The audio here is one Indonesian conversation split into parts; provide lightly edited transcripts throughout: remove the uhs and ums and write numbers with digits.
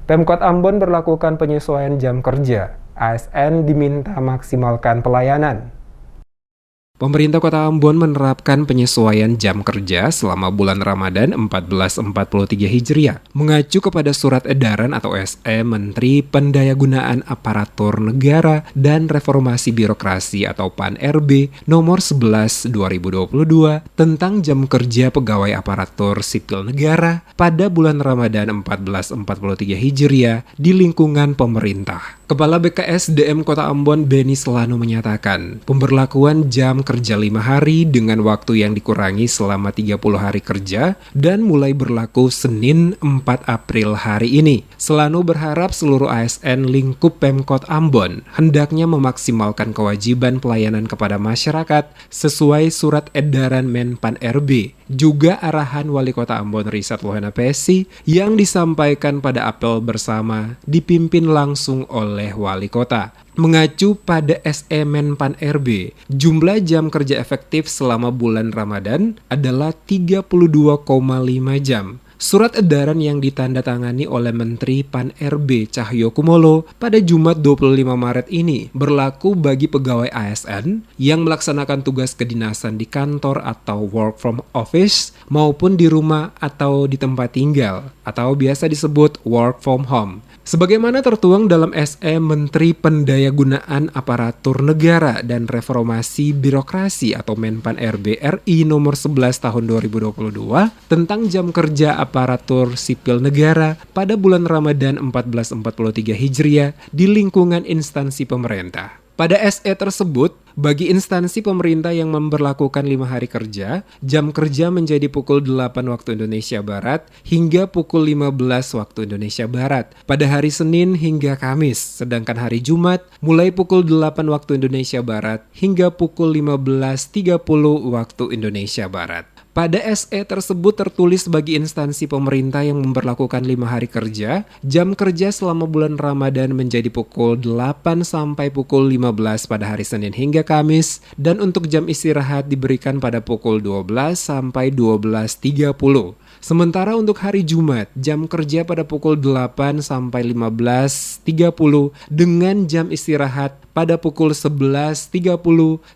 Pemkot Ambon berlakukan penyesuaian jam kerja. ASN diminta maksimalkan pelayanan. Pemerintah Kota Ambon menerapkan penyesuaian jam kerja selama bulan Ramadan 1443 Hijriah, mengacu kepada Surat Edaran atau SE Menteri Pendayagunaan Aparatur Negara dan Reformasi Birokrasi atau PAN-RB nomor 11 2022 tentang jam kerja pegawai aparatur sipil negara pada bulan Ramadan 1443 Hijriah di lingkungan pemerintah. Kepala BKSDM Kota Ambon Beni Selano menyatakan, pemberlakuan jam kerja 5 hari dengan waktu yang dikurangi selama 30 hari kerja dan mulai berlaku Senin 4 April hari ini. Selano berharap seluruh ASN lingkup Pemkot Ambon hendaknya memaksimalkan kewajiban pelayanan kepada masyarakat sesuai Surat Edaran Menpan RB, juga arahan Wali Kota Ambon Risat Lohana Pesi yang disampaikan pada apel bersama dipimpin langsung oleh Wali Kota. Mengacu pada SE Menpan RB, jumlah jam kerja efektif selama bulan Ramadan adalah 32,5 jam. Surat edaran yang ditandatangani oleh Menteri PAN-RB Cahyokumolo pada Jumat 25 Maret ini berlaku bagi pegawai ASN yang melaksanakan tugas kedinasan di kantor atau work from office maupun di rumah atau di tempat tinggal atau biasa disebut work from home. Sebagaimana tertuang dalam SE Menteri Pendayagunaan Aparatur Negara dan Reformasi Birokrasi atau Menpan RB RI nomor 11 tahun 2022 tentang jam kerja aparatur sipil negara pada bulan Ramadan 1443 Hijriah di lingkungan instansi pemerintah. Pada SE tersebut, bagi instansi pemerintah yang memberlakukan 5 hari kerja, jam kerja menjadi pukul 8 waktu Indonesia Barat hingga pukul 15 waktu Indonesia Barat pada hari Senin hingga Kamis, sedangkan hari Jumat mulai pukul 8 waktu Indonesia Barat hingga pukul 15.30 waktu Indonesia Barat. Pada SE tersebut tertulis bagi instansi pemerintah yang memberlakukan 5 hari kerja, jam kerja selama bulan Ramadan menjadi pukul 8 sampai pukul 15 pada hari Senin hingga Kamis, dan untuk jam istirahat diberikan pada pukul 12 sampai 12.30. Sementara untuk hari Jumat, jam kerja pada pukul 8 sampai 15.30 dengan jam istirahat pada pukul 11.30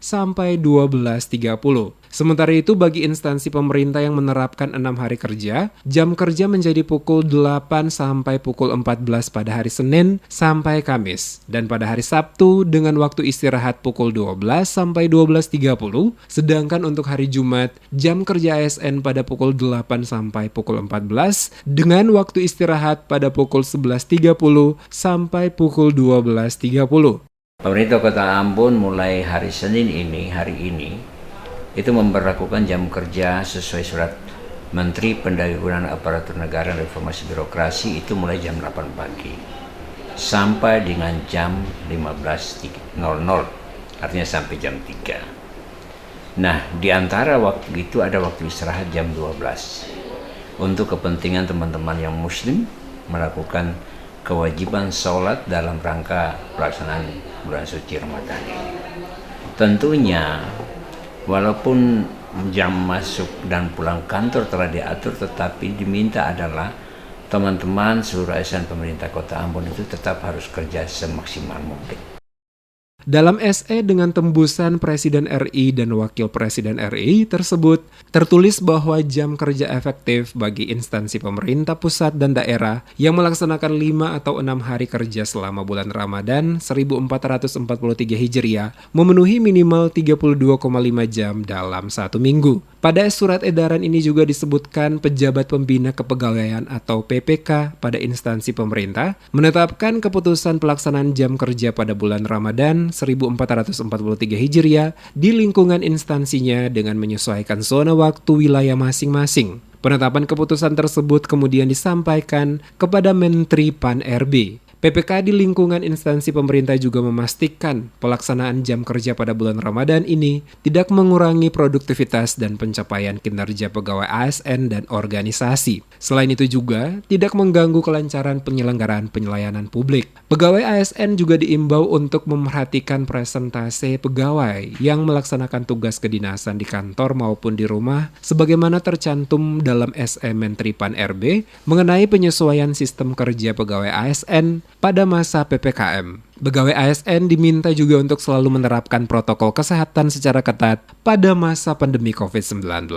sampai 12.30. Sementara itu bagi instansi pemerintah yang menerapkan 6 hari kerja, jam kerja menjadi pukul 8 sampai pukul 14 pada hari Senin sampai Kamis, dan pada hari Sabtu dengan waktu istirahat pukul 12 sampai 12.30, sedangkan untuk hari Jumat, jam kerja ASN pada pukul 8 sampai pukul 14 dengan waktu istirahat pada pukul 11.30 sampai pukul 12.30. Pemerintah Kota Ambon mulai hari Senin hari ini itu memberlakukan jam kerja sesuai Surat Menteri Pendayagunaan Aparatur Negara dan Reformasi Birokrasi itu mulai jam 8 pagi sampai dengan jam 15.00, artinya sampai jam 3. Nah, di antara waktu itu ada waktu istirahat jam 12 untuk kepentingan teman-teman yang muslim melakukan kewajiban sholat dalam rangka pelaksanaan bulan suci Ramadan ini. Tentunya walaupun jam masuk dan pulang kantor telah diatur, tetapi diminta adalah teman-teman seluruh ASN pemerintah Kota Ambon itu tetap harus kerja semaksimal mungkin. Dalam SE dengan tembusan Presiden RI dan Wakil Presiden RI tersebut, tertulis bahwa jam kerja efektif bagi instansi pemerintah pusat dan daerah yang melaksanakan 5 atau 6 hari kerja selama bulan Ramadan 1443 Hijriah memenuhi minimal 32,5 jam dalam 1 minggu. Pada surat edaran ini juga disebutkan pejabat pembina kepegawaian atau PPK pada instansi pemerintah menetapkan keputusan pelaksanaan jam kerja pada bulan Ramadan 1443 Hijriah di lingkungan instansinya dengan menyesuaikan zona waktu wilayah masing-masing. Penetapan keputusan tersebut kemudian disampaikan kepada Menteri PAN-RB. PPK di lingkungan instansi pemerintah juga memastikan pelaksanaan jam kerja pada bulan Ramadan ini tidak mengurangi produktivitas dan pencapaian kinerja pegawai ASN dan organisasi. Selain itu juga tidak mengganggu kelancaran penyelenggaraan pelayanan publik. Pegawai ASN juga diimbau untuk memperhatikan presentase pegawai yang melaksanakan tugas kedinasan di kantor maupun di rumah sebagaimana tercantum dalam SE Menteri Pan-RB mengenai penyesuaian sistem kerja pegawai ASN pada masa PPKM. Pegawai ASN diminta juga untuk selalu menerapkan protokol kesehatan secara ketat pada masa pandemi COVID-19.